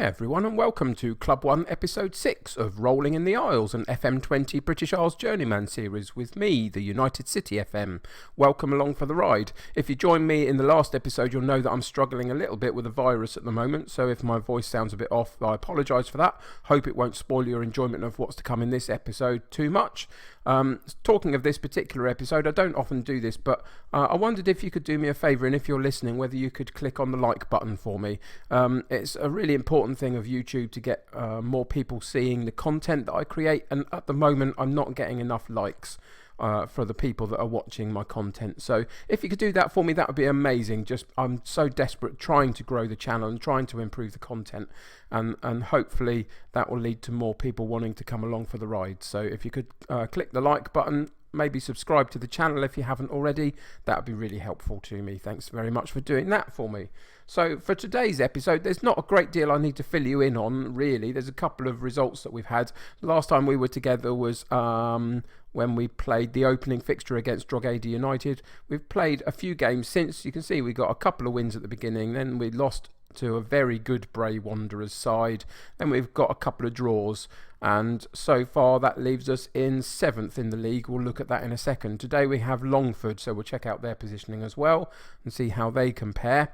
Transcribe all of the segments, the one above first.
everyone, and welcome to Club 1 Episode 6 of Rolling in the Isles, an FM20 British Isles Journeyman series with me, the United City FM. Welcome along for the ride. If you joined me in the last episode, you'll know that I'm struggling a little bit with a virus at the moment, so if my voice sounds a bit off, I apologise for that. Hope it won't spoil your enjoyment of what's to come in this episode too much. Talking of this particular episode, I don't often do this, but I wondered if you could do me a favour, and if you're listening, whether you could click on the like button for me. It's a really important thing of YouTube to get more people seeing the content that I create, and at the moment I'm not getting enough likes for the people that are watching my content. So if you could do that for me, that would be amazing. I'm so desperate trying to grow the channel and trying to improve the content, and hopefully that will lead to more people wanting to come along for the ride. So if you could click the like button, maybe subscribe to the channel if you haven't already, that would be really helpful to me. Thanks very much for doing that for me. So for today's episode, there's not a great deal I need to fill you in on, really. There's a couple of results that we've had. Last time we were together was when we played the opening fixture against Drogheda United. We've played a few games since. You can see we got a couple of wins at the beginning, then we lost to a very good Bray Wanderers side, then we've got a couple of draws, and so far that leaves us in 7th in the league. We'll look at that in a second. Today we have Longford, so we'll check out their positioning as well and see how they compare.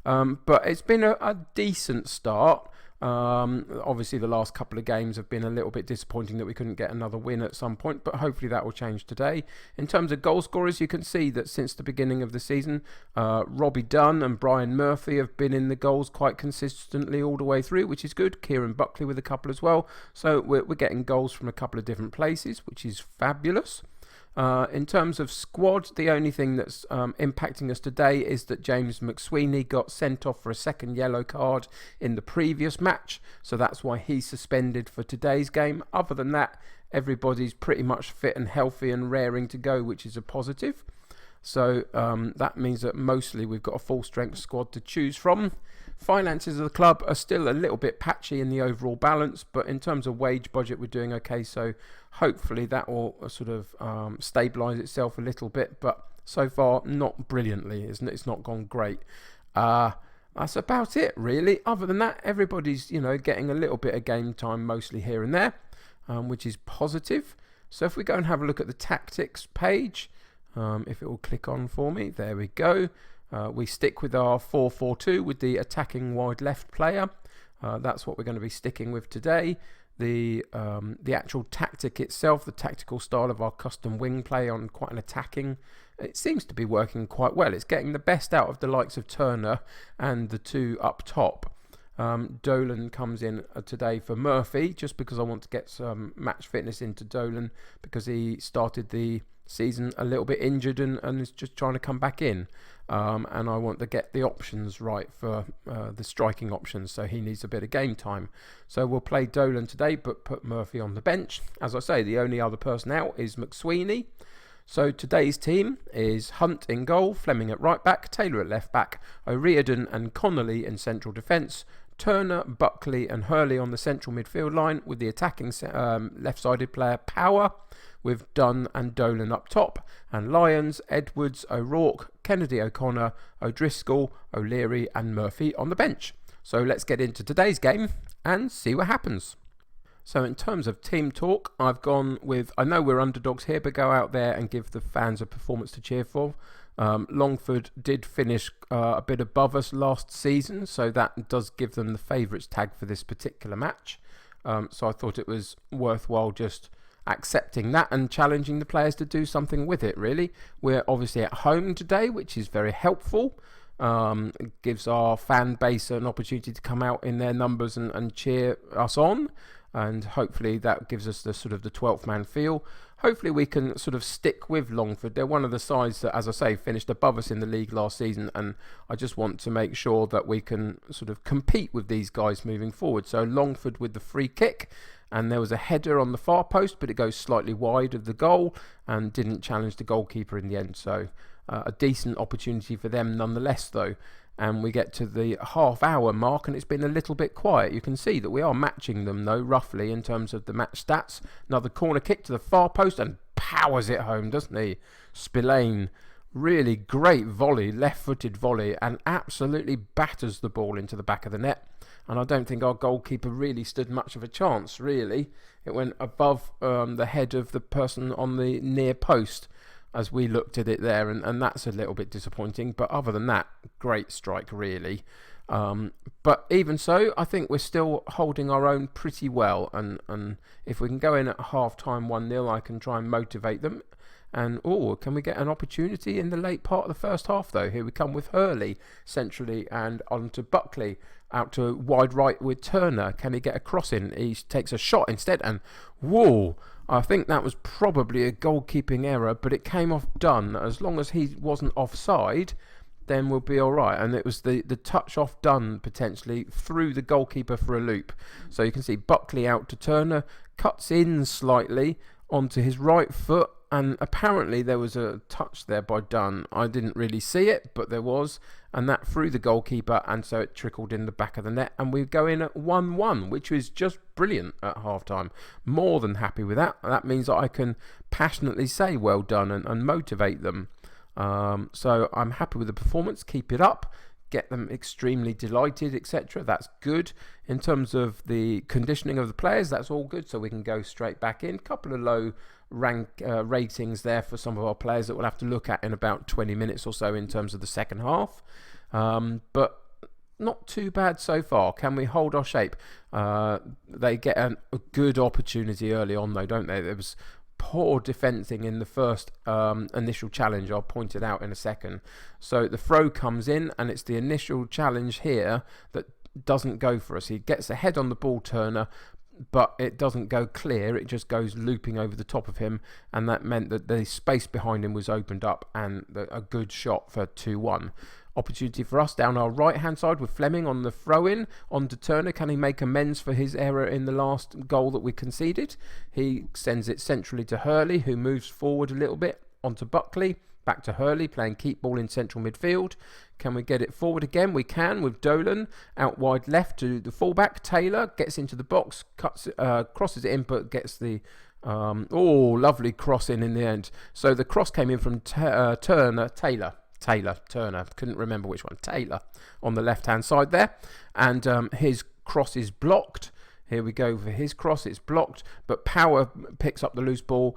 But it's been a decent start. Obviously the last couple of games have been a little bit disappointing that we couldn't get another win at some point, but hopefully that will change today. In terms of goal scorers, you can see that since the beginning of the season, Robbie Dunn and Brian Murphy have been in the goals quite consistently all the way through, which is good. Kieran Buckley with a couple as well. So we're getting goals from a couple of different places, which is fabulous. In terms of squad, the only thing that's impacting us today is that James McSweeney got sent off for a second yellow card in the previous match, so that's why he's suspended for today's game. Other than that, everybody's pretty much fit and healthy and raring to go, which is a positive. So that means that mostly we've got a full strength squad to choose from. Finances of the club are still a little bit patchy in the overall balance, but in terms of wage budget we're doing okay, so hopefully that will sort of stabilise itself a little bit, but so far not brilliantly. It's not gone great. That's about it really. Other than that, everybody's getting a little bit of game time mostly here and there, which is positive. So if we go and have a look at the tactics page, if it will click on for me, there we go. We stick with our 4-4-2 with the attacking wide left player. That's what we're going to be sticking with today. The actual tactic itself, the tactical style of our custom wing play on quite an attacking, it seems to be working quite well. It's getting the best out of the likes of Turner and the two up top. Dolan comes in today for Murphy, just because I want to get some match fitness into Dolan, because he started the season a little bit injured and is just trying to come back in, and I want to get the options right for the striking options, so he needs a bit of game time. So we'll play Dolan today but put Murphy on the bench. As I say, the only other person out is McSweeney. So today's team is Hunt in goal, Fleming at right back, Taylor at left back, O'Riordan and Connolly in central defence, Turner, Buckley and Hurley on the central midfield line, with the attacking left-sided player Power, with Dunn and Dolan up top, and Lyons, Edwards, O'Rourke, Kennedy O'Connor, O'Driscoll, O'Leary and Murphy on the bench. So let's get into today's game and see what happens. So in terms of team talk, I've gone with, I know we're underdogs here, but go out there and give the fans a performance to cheer for. Longford did finish a bit above us last season, so that does give them the favourites tag for this particular match. So I thought it was worthwhile just accepting that and challenging the players to do something with it, really. We're obviously at home today, which is very helpful. It gives our fan base an opportunity to come out in their numbers and cheer us on, and hopefully that gives us the sort of the 12th man feel. Hopefully we can sort of stick with Longford. They're one of the sides that, as I say, finished above us in the league last season, and I just want to make sure that we can sort of compete with these guys moving forward. So Longford with the free kick, and there was a header on the far post, but it goes slightly wide of the goal and didn't challenge the goalkeeper in the end. So a decent opportunity for them nonetheless, though. And we get to the half-hour mark, and it's been a little bit quiet. You can see that we are matching them, though, roughly, in terms of the match stats. Another corner kick to the far post, and powers it home, doesn't he? Spillane, really great volley, left-footed volley, and absolutely batters the ball into the back of the net. and I don't think our goalkeeper really stood much of a chance, really. It went above the head of the person on the near post as we looked at it there, and that's a little bit disappointing. But other than that, great strike, really. But even so, I think we're still holding our own pretty well, and if we can go in at half-time 1-0, I can try and motivate them. And, can we get an opportunity in the late part of the first half, though? Here we come with Hurley centrally and on to Buckley, out to wide right with Turner. Can he get a cross in? He takes a shot instead, and, I think that was probably a goalkeeping error, but it came off Dunn. As long as he wasn't offside, then we'll be all right. And it was the touch off Dunn, potentially, through the goalkeeper for a loop. So you can see Buckley out to Turner, cuts in slightly onto his right foot, and apparently there was a touch there by Dunn. I didn't really see it, but there was, and that threw the goalkeeper, and so it trickled in the back of the net, and we go in at 1-1, which was just brilliant at half-time. More than happy with that. That means that I can passionately say well done and motivate them. So I'm happy with the performance. Keep it up. Get them extremely delighted, etc. That's good. In terms of the conditioning of the players, that's all good, so we can go straight back in. Couple of low ratings there for some of our players that we'll have to look at in about 20 minutes or so in terms of the second half. But not too bad so far. Can we hold our shape? They get a good opportunity early on, though, don't they? There was poor defending in the first initial challenge. I'll point it out in a second. So the throw comes in, and it's the initial challenge here that doesn't go for us. He gets a head on the ball, Turner, but it doesn't go clear. It just goes looping over the top of him, and that meant that the space behind him was opened up, and a good shot for 2-1. Opportunity for us down our right hand side with Fleming on the throw in on to Turner. Can he make amends for his error in the last goal that we conceded? He sends it centrally to Hurley, who moves forward a little bit onto Buckley. Back to Hurley, playing keep ball in central midfield. Can we get it forward again? We can, with Dolan out wide left to the fullback. Taylor gets into the box, crosses it in, but gets the lovely cross in the end. So the cross came in from Turner, couldn't remember which one. Taylor on the left hand side there, and his cross is blocked. Here we go for his cross. It's blocked, but Power picks up the loose ball,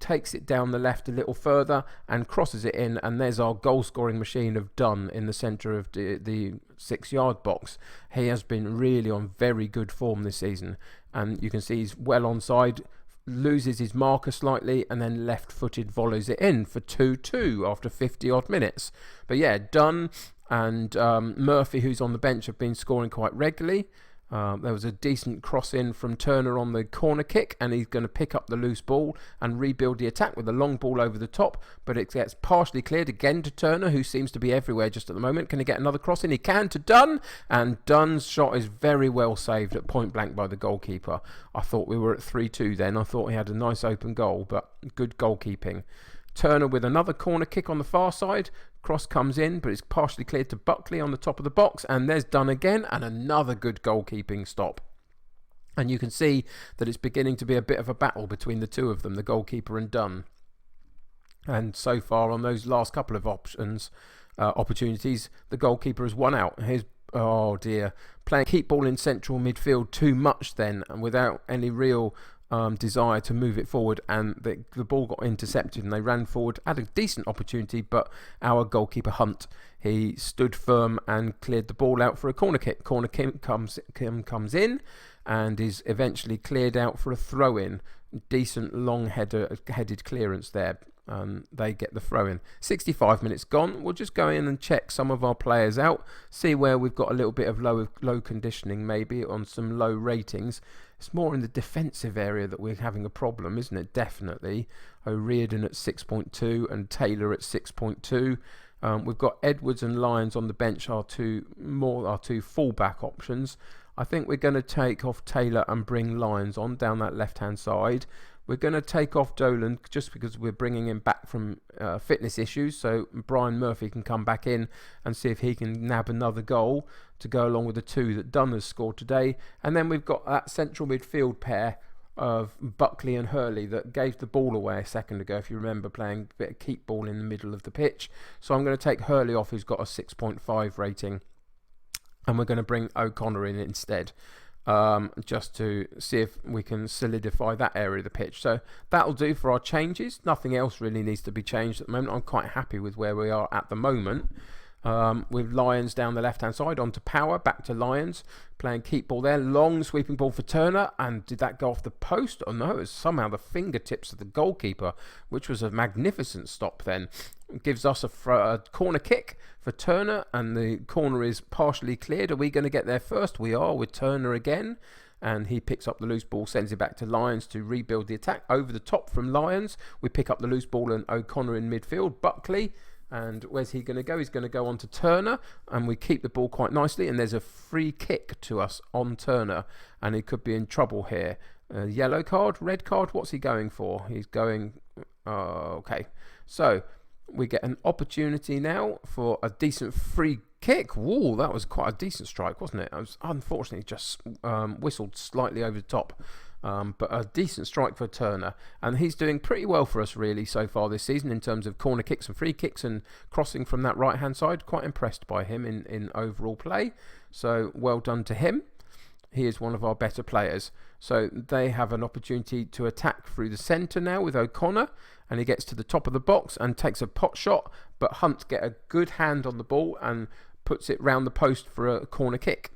takes it down the left a little further and crosses it in, and there's our goal scoring machine of Dunn in the centre of the 6-yard box. He has been really on very good form this season, and you can see he's well onside, loses his marker slightly, and then left-footed volleys it in for 2-2 after 50-odd minutes. But yeah, Dunn and Murphy, who's on the bench, have been scoring quite regularly. There was a decent cross in from Turner on the corner kick, and he's going to pick up the loose ball and rebuild the attack with a long ball over the top, but it gets partially cleared again to Turner, who seems to be everywhere just at the moment. Can he get another cross in? He can, to Dunn, and Dunn's shot is very well saved at point blank by the goalkeeper. I thought we were at 3-2 then. I thought he had a nice open goal, but good goalkeeping. Turner with another corner kick on the far side. Cross comes in, but it's partially cleared to Buckley on the top of the box, and there's Dunn again, and another good goalkeeping stop. And you can see that it's beginning to be a bit of a battle between the two of them, the goalkeeper and Dunn. And so far on those last couple of opportunities, the goalkeeper has won out. Here's, oh dear, playing keep ball in central midfield too much then, and without any real desire to move it forward, and the ball got intercepted and they ran forward, had a decent opportunity, but our goalkeeper Hunt, he stood firm and cleared the ball out for a corner kick. Corner kick comes in and is eventually cleared out for a throw-in. Decent long-headed clearance there. They get the throw-in. 65 minutes gone. We'll just go in and check some of our players out, see where we've got a little bit of low conditioning, maybe on some low ratings. It's more in the defensive area that we're having a problem, isn't it? Definitely. O'Riordan at 6.2 and Taylor at 6.2. We've got Edwards and Lyons on the bench, our two fullback options. I think we're going to take off Taylor and bring Lyons on down that left-hand side. We're going to take off Dolan just because we're bringing him back from fitness issues, so Brian Murphy can come back in and see if he can nab another goal to go along with the two that Dunn has scored today. And then we've got that central midfield pair of Buckley and Hurley that gave the ball away a second ago, if you remember, playing a bit of keep ball in the middle of the pitch. So I'm going to take Hurley off, who's got a 6.5 rating. and we're going to bring O'Connor in instead, just to see if we can solidify that area of the pitch. So that'll do for our changes. Nothing else really needs to be changed at the moment. I'm quite happy with where we are at the moment. With Lyons down the left hand side, onto Power, back to Lyons, playing keep ball there, long sweeping ball for Turner, and did that go off the post? Oh no, it was somehow the fingertips of the goalkeeper, which was a magnificent stop then. It gives us a corner kick for Turner, and the corner is partially cleared. Are we going to get there first? We are, with Turner again, and he picks up the loose ball, sends it back to Lyons to rebuild the attack. Over the top from Lyons, we pick up the loose ball, and O'Connor in midfield. Buckley, and where's he going to go? He's going to go on to Turner, and we keep the ball quite nicely, and there's a free kick to us on Turner, and he could be in trouble here. Yellow card, red card, what's he going for? He's going... okay, so we get an opportunity now for a decent free kick. Whoa, that was quite a decent strike, wasn't it? I was unfortunately just whistled slightly over the top. But a decent strike for Turner, and he's doing pretty well for us really so far this season in terms of corner kicks and free kicks and crossing from that right hand side. Quite impressed by him in overall play, so well done to him. He is one of our better players. So they have an opportunity to attack through the centre now with O'Connor, and he gets to the top of the box and takes a pot shot, but Hunt get a good hand on the ball and puts it round the post for a corner kick.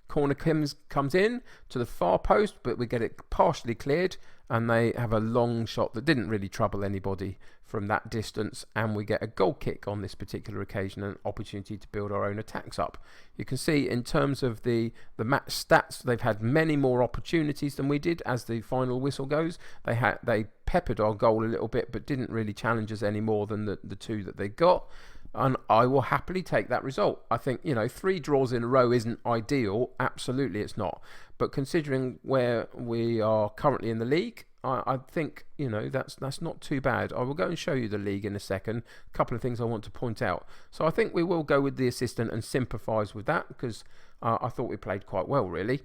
Corner comes in to the far post, but we get it partially cleared, and they have a long shot that didn't really trouble anybody from that distance, and we get a goal kick on this particular occasion, an opportunity to build our own attacks up. You can see in terms of the match stats, they've had many more opportunities than we did as the final whistle goes. They peppered our goal a little bit, but didn't really challenge us any more than the two that they got. And I will happily take that result. I think, 3 draws in a row isn't ideal. Absolutely it's not. But considering where we are currently in the league, I think, that's not too bad. I will go and show you the league in a second. A couple of things I want to point out. So I think we will go with the assistant and sympathise with that, because I thought we played quite well, really.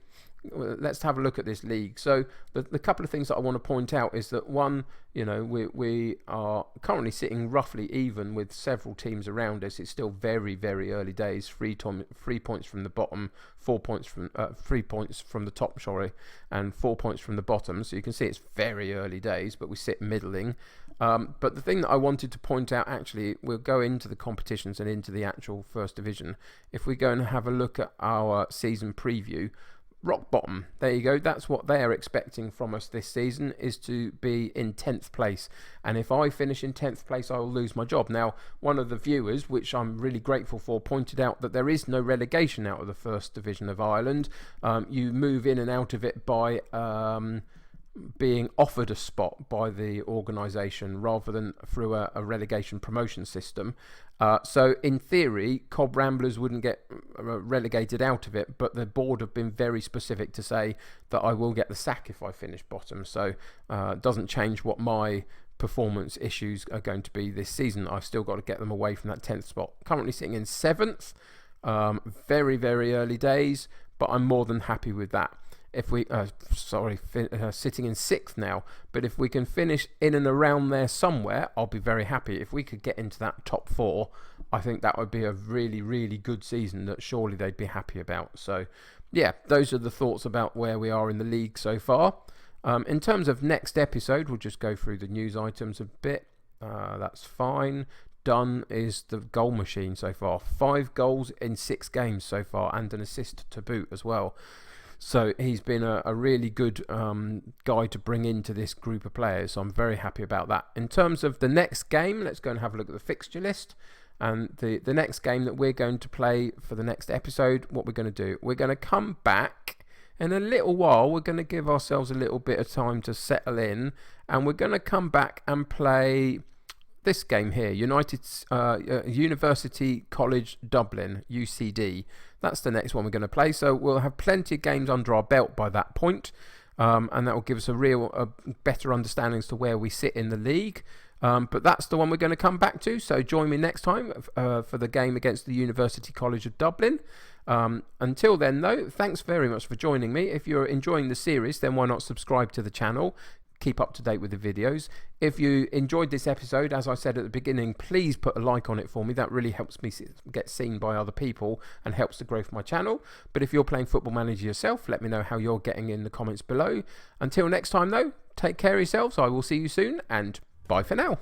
Let's have a look at this league. So the couple of things that I want to point out is that, one, we are currently sitting roughly even with several teams around us. It's still very, very early days. 3 points from the bottom, 3 points from the top, and 4 points from the bottom. So you can see it's very early days, but we sit middling. But the thing that I wanted to point out, actually, we'll go into the competitions and into the actual first division. If we go and have a look at our season preview, rock bottom, there you go. That's what they are expecting from us this season, is to be in 10th place. And if I finish in 10th place, I will lose my job. Now, one of the viewers, which I'm really grateful for, pointed out that there is no relegation out of the first division of Ireland. You move in and out of it by being offered a spot by the organisation rather than through a relegation promotion system. So in theory, Cobb Ramblers wouldn't get relegated out of it, but the board have been very specific to say that I will get the sack if I finish bottom. So it doesn't change what my performance issues are going to be this season. I've still got to get them away from that 10th spot. Currently sitting in 7th, very, very early days, but I'm more than happy with that. If we, sitting in 6th now, but if we can finish in and around there somewhere, I'll be very happy. If we could get into that top 4, I think that would be a really, really good season that surely they'd be happy about. So, yeah, those are the thoughts about where we are in the league so far. In terms of next episode, we'll just go through the news items a bit. That's fine. Dunn is the goal machine so far. 5 goals in 6 games so far, and an assist to boot as well. So he's been a really good guy to bring into this group of players. So I'm very happy about that. In terms of the next game, let's go and have a look at the fixture list. And the next game that we're going to play for the next episode, what we're going to do, we're going to come back in a little while. We're going to give ourselves a little bit of time to settle in. And we're going to come back and play this game here, University College Dublin, UCD. That's the next one we're going to play. So we'll have plenty of games under our belt by that point, and that will give us a better understanding as to where we sit in the league. But that's the one we're going to come back to. So join me next time for the game against the University College of Dublin. Until then, though, thanks very much for joining me. If you're enjoying the series, then why not subscribe to the channel? keep up to date with the videos. If you enjoyed this episode, as I said at the beginning, please put a like on it for me. That really helps me get seen by other people and helps the growth of my channel. But if you're playing Football Manager yourself, let me know how you're getting in the comments below. Until next time though, take care of yourselves. I will see you soon, and bye for now.